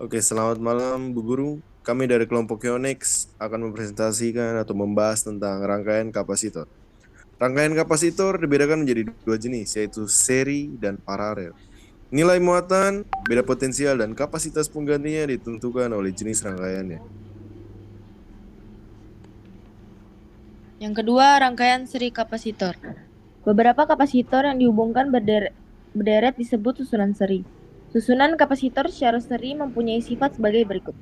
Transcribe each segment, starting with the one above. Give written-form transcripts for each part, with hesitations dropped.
Oke, selamat malam Bu Guru. Kami dari kelompok Yonex akan mempresentasikan atau membahas tentang rangkaian kapasitor. Rangkaian kapasitor dibedakan menjadi dua jenis, yaitu seri dan paralel. Nilai muatan, beda potensial, dan kapasitas penggantinya ditentukan oleh jenis rangkaiannya. Yang kedua, rangkaian seri kapasitor. Beberapa kapasitor yang dihubungkan berderet disebut susunan seri. Susunan kapasitor secara seri mempunyai sifat sebagai berikut.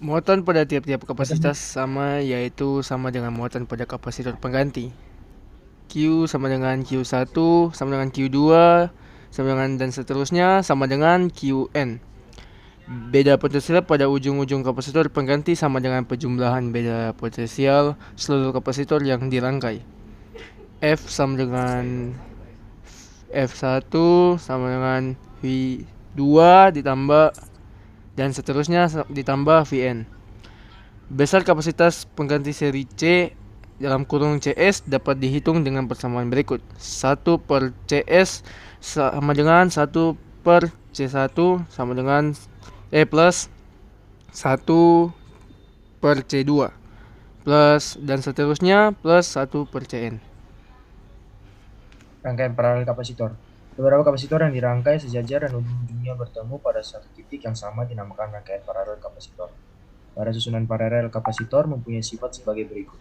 Muatan pada tiap-tiap kapasitas sama, yaitu sama dengan muatan pada kapasitor pengganti. Q sama dengan Q1, sama dengan Q2, sama dengan dan seterusnya, sama dengan Qn. Beda potensial pada ujung-ujung kapasitor pengganti sama dengan perjumlahan beda potensial seluruh kapasitor yang dirangkai. F sama dengan F1 sama dengan V2 ditambah dan seterusnya ditambah Vn. Besar kapasitas pengganti seri C dalam kurung CS dapat dihitung dengan persamaan berikut. 1 per CS sama dengan 1 per C1 sama dengan plus 1 per C2 plus dan seterusnya plus 1 per Cn. Rangkaian paralel kapasitor. Beberapa kapasitor yang dirangkai sejajar dan ujung-ujungnya bertemu pada satu titik yang sama dinamakan rangkaian paralel kapasitor. Pada susunan paralel kapasitor mempunyai sifat sebagai berikut.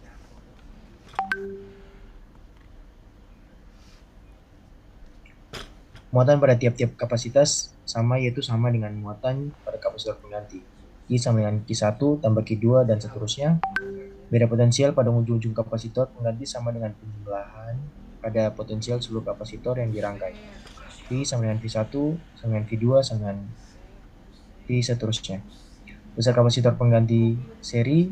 Muatan pada tiap-tiap kapasitas sama, yaitu sama dengan muatan pada kapasitor pengganti. I sama dengan Q1 tambah Q2 dan seterusnya. Beda potensial pada ujung-ujung kapasitor pengganti sama dengan penjumlahan pada potensial seluruh kapasitor yang dirangkai. V sama dengan V1 sama dengan V2 sama dengan V seterusnya. Besar kapasitor pengganti seri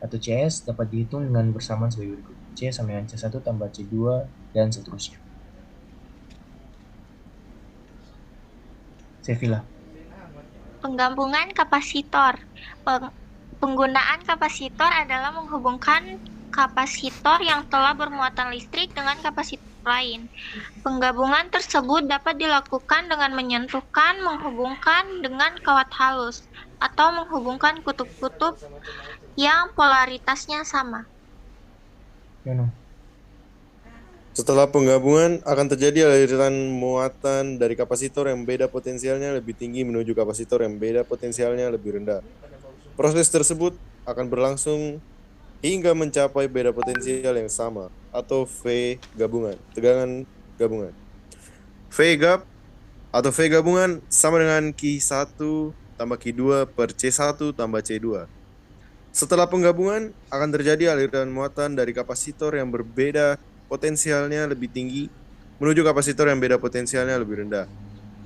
atau CS dapat dihitung dengan bersamaan sebagai berikut. C sama dengan C1 tambah C2 dan seterusnya. Sevilla. Penggabungan kapasitor. Penggunaan kapasitor adalah menghubungkan kapasitor yang telah bermuatan listrik dengan kapasitor lain. Penggabungan tersebut dapat dilakukan dengan menyentuhkan, menghubungkan dengan kawat halus, atau menghubungkan kutub-kutub yang polaritasnya sama. Setelah penggabungan, akan terjadi aliran muatan dari kapasitor yang beda potensialnya lebih tinggi menuju kapasitor yang beda potensialnya lebih rendah. Proses tersebut akan berlangsung hingga mencapai beda potensial yang sama, atau V gabungan, tegangan gabungan. V gap atau V gabungan sama dengan Q1 tambah Q2 per C1 tambah C2. Setelah penggabungan, akan terjadi aliran muatan dari kapasitor yang berbeda potensialnya lebih tinggi menuju kapasitor yang beda potensialnya lebih rendah.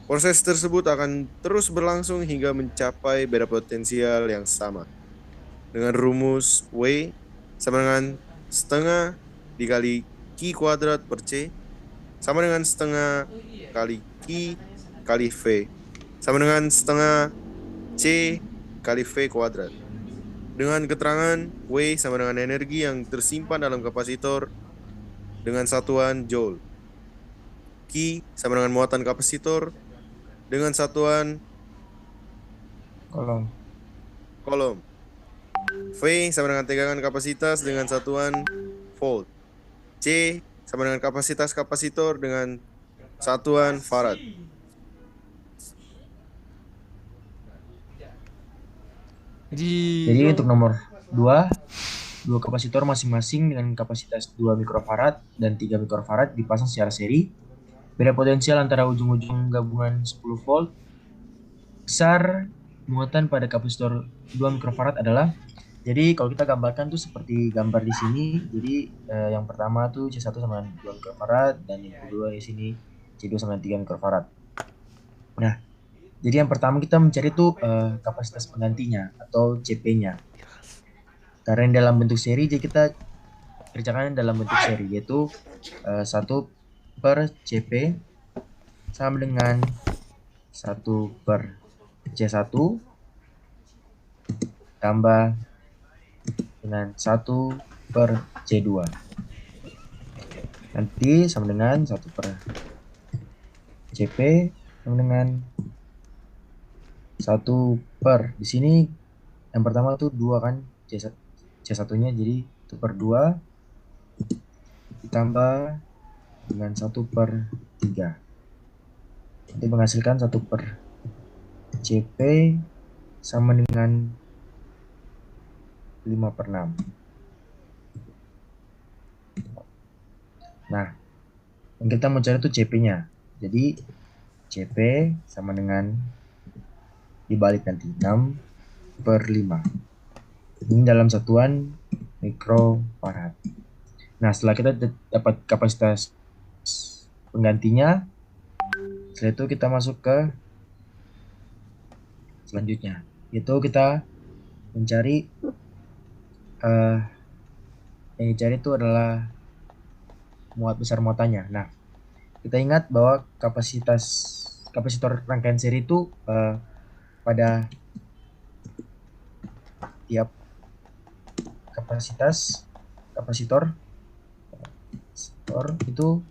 Proses tersebut akan terus berlangsung hingga mencapai beda potensial yang sama. Dengan rumus W sama dengan setengah dikali Q kuadrat per C sama dengan setengah kali Q kali V sama dengan setengah C kali V kuadrat. Dengan keterangan W sama dengan energi yang tersimpan dalam kapasitor dengan satuan Joule. Q sama dengan muatan kapasitor dengan satuan kolom. V sama dengan tegangan kapasitas dengan satuan volt. C sama dengan kapasitas kapasitor dengan satuan farad. Jadi untuk nomor 2, dua kapasitor masing-masing dengan kapasitas 2 mikrofarad dan 3 mikrofarad dipasang secara seri. Beda potensial antara ujung-ujung gabungan 10 volt. Besar muatan pada kapasitor 2 mikrofarad adalah, jadi kalau kita gambarkan tuh seperti gambar di sini. Jadi yang pertama tuh C1 sama dengan 2 mikrofarad dan yang kedua di sini C2 sama dengan 3 mikrofarad. Nah, jadi yang pertama kita mencari tuh kapasitas penggantinya atau CP-nya. Karena dalam bentuk seri, jadi kita kerjakan dalam bentuk seri, yaitu 1 per CP sama dengan 1 per C1 tambah dengan 1 per C2. Nanti sama dengan 1 per CP sama dengan 1 per, di sini yang pertama tuh 2 kan, C1-nya, jadi 1 per 2 ditambah dengan 1 per 3. Nanti menghasilkan 1 per CP sama dengan 5 per 6. Nah, yang kita mau cari itu CP-nya. Jadi CP sama dengan dibalik nanti 6 per 5. Ini dalam satuan mikrofarad. Nah, setelah kita dapat kapasitas penggantinya, setelah itu kita masuk ke selanjutnya, yaitu kita mencari yang dicari itu adalah besar muatannya. Nah, kita ingat bahwa kapasitor rangkaian seri itu pada tiap kapasitor itu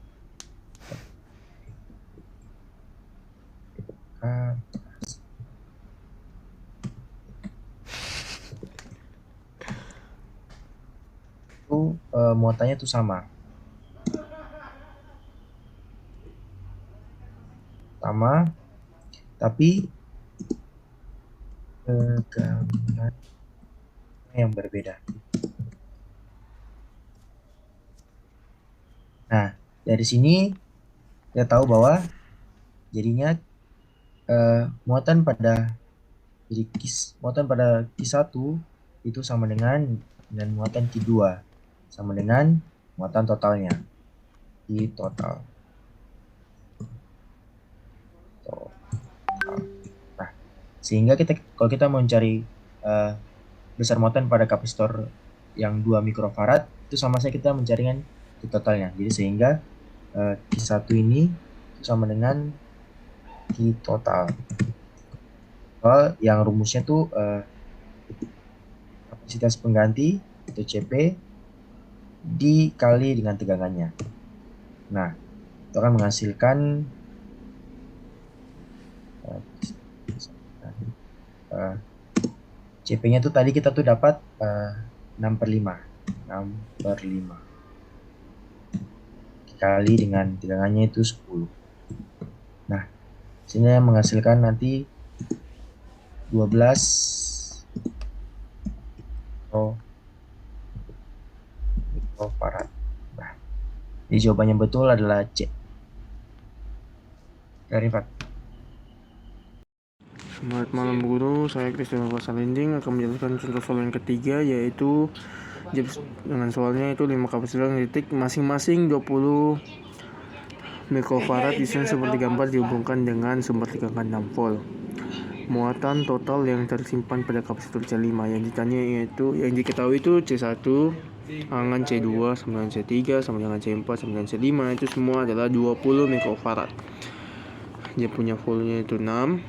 muatannya itu sama, tapi tegangan yang berbeda. Nah, dari sini kita tahu bahwa jadinya muatan pada Q1 itu sama dengan muatan Q2 sama dengan muatan totalnya, Q total. Nah, sehingga kalau kita mau mencari besar muatan pada kapasitor yang 2 mikrofarad, itu sama saja kita mencari Q totalnya. Jadi sehingga Q1 ini sama dengan Q total. Soal yang rumusnya tuh kapasitas pengganti itu CP dikali dengan tegangannya. Nah, itu akan menghasilkan CP-nya tuh tadi kita tuh dapat 6 per 5 dikali dengan tegangannya itu 10. Nah, sini menghasilkan nanti 12 mikrofarad. Nah, jadi jawabannya betul adalah C. Rifat. Selamat malam guru, saya Christian Salinding akan menjelaskan contoh soal yang ketiga, yaitu dengan soalnya itu 5 kapasitor titik masing-masing 20 mikrofarad disusun seperti gambar dihubungkan dengan sumber tegangan 6 volt. Muatan total yang tersimpan pada kapasitor C5 yang ditanya yaitu yang diketahui itu C1 dengan C2 sama dengan C3 sama dengan C4 sama dengan C5, itu semua adalah 20 mikrofarad. Dia punya voltnya itu 6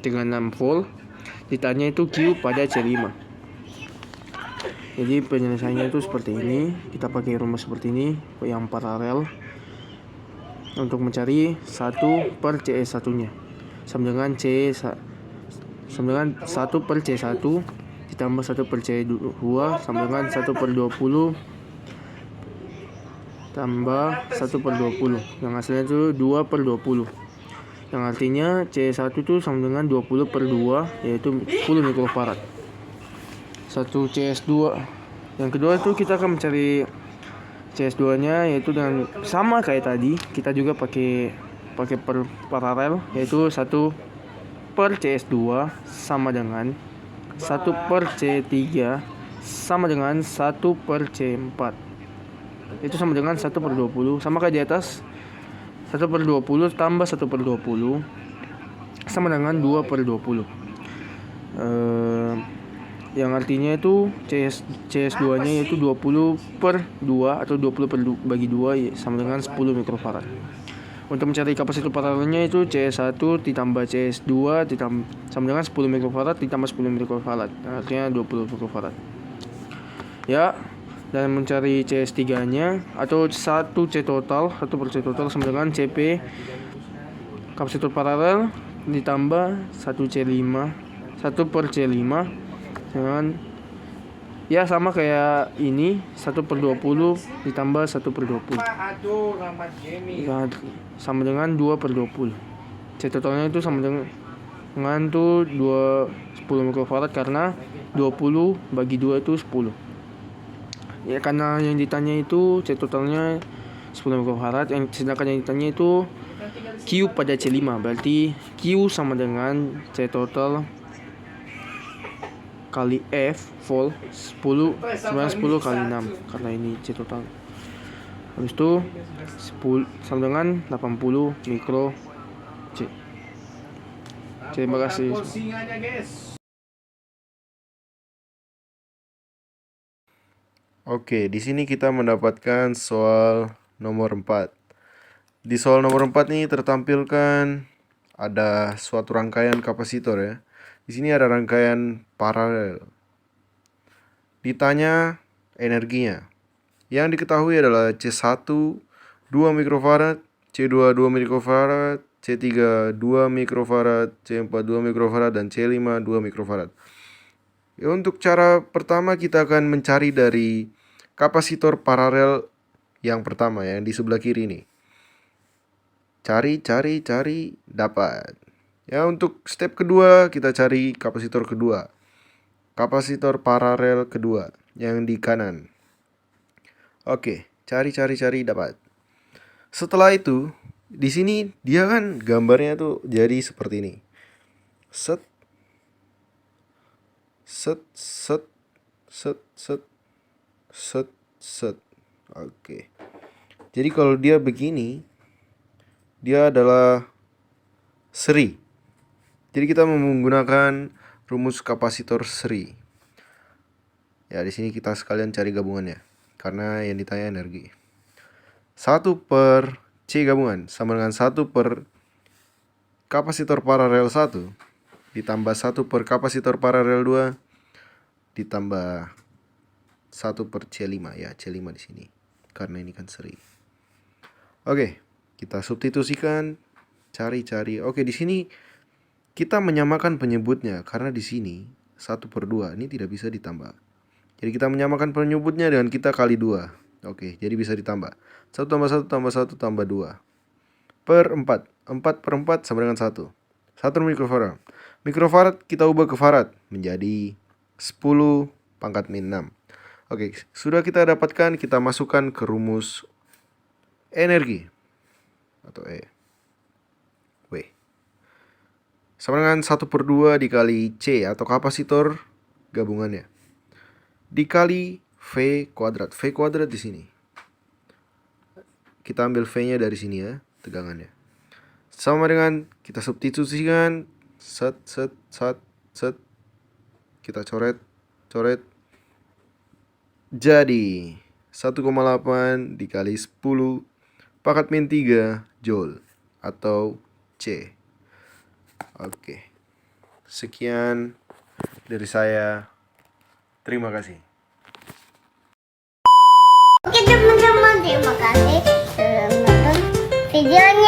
dengan 6 volt. Ditanya itu Q pada C5. Jadi penyelesaiannya itu seperti ini. Kita pakai rumus seperti ini yang paralel untuk mencari 1 per CS1-nya sama dengan 1 per C1 ditambah 1 per C2 sama dengan 1 per 20 tambah 1 per 20, yang hasilnya itu 2 per 20, yang artinya C1 itu sama dengan 20 per 2 yaitu 10 mikrofarad. 1 CS2. Yang kedua itu kita akan mencari CS2 nya yaitu dengan sama kayak tadi, kita juga pakai per paralel, yaitu 1 per CS2 sama dengan 1 per C3 sama dengan 1 per C4. Itu sama dengan 1 per 20, sama kayak di atas. 1 per 20 tambah 1 per 20 sama dengan 2 per 20. Yang artinya itu CS2 nya yaitu 20 per 2 atau 20 per bagi 2 sama dengan 10 mikrofarad. Untuk mencari kapasitor paralelnya itu CS1 ditambah CS2 sama dengan 10 mikrofarad ditambah 10 mikrofarad, artinya 20 mikrofarad. Ya, dan mencari CS3 nya atau 1 C total, 1 per C total sama dengan CP kapasitor paralel ditambah 1C5, 1/C5 dengan ya sama kayak ini 1/20 ditambah 1/20 ya, sama dengan 2/20. C totalnya itu sama dengan tuh 10 mikrofarad karena 20 bagi 2 itu 10. Ya karena yang ditanya itu C totalnya 10 mikrofarad, sedangkan yang ditanya itu Q pada C5, berarti Q sama dengan C total kali F volt 10 kali 6 karena ini C total. Habis itu 10 sama dengan 80 mikro C. Terima kasih. Oke, di sini kita mendapatkan soal nomor 4. Di soal nomor 4 nih tertampilkan ada suatu rangkaian kapasitor ya. Di sini ada rangkaian paralel. Ditanya energinya. Yang diketahui adalah C1 2 mikrofarad, C2 2 mikrofarad, C3 2 mikrofarad, C4 2 mikrofarad, dan C5 2 mikrofarad. Ya, untuk cara pertama kita akan mencari dari kapasitor paralel yang pertama ya, yang di sebelah kiri ini. Cari, dapat. Ya, untuk step kedua kita cari kapasitor kedua. Kapasitor paralel kedua yang di kanan. Oke, cari, dapat. Setelah itu, di sini dia kan gambarnya tuh jadi seperti ini. Set. Oke. Jadi kalau dia begini, dia adalah seri. Jadi kita menggunakan rumus kapasitor seri. Ya, di sini kita sekalian cari gabungannya karena yang ditanya energi. 1/C gabungan sama dengan 1/ kapasitor paralel 1 ditambah 1/ kapasitor paralel 2 ditambah 1/C5 ya, C5 di sini karena ini kan seri. Oke, kita substitusikan, cari. Oke, di sini kita menyamakan penyebutnya karena di sini 1/2 ini tidak bisa ditambah. Jadi kita menyamakan penyebutnya dengan kita kali 2. Oke, jadi bisa ditambah. 1 tambah 1 tambah 1 tambah 2 per 4. 4/4 sama dengan 1. 1 mikrofarad. Mikrofarad kita ubah ke farad menjadi 10⁻⁻⁶. Oke, sudah kita dapatkan, kita masukkan ke rumus energi atau E. W sama dengan 1/2 dikali C atau kapasitor gabungannya dikali V kuadrat. V kuadrat di sini. Kita ambil V-nya dari sini ya, tegangannya. Sama dengan kita substitusikan set. Kita coret. Jadi 1,8 dikali 10⁻³ Joule atau C. Oke. Sekian dari saya. Terima kasih. Oke teman-teman, terima kasih sudah menonton videonya.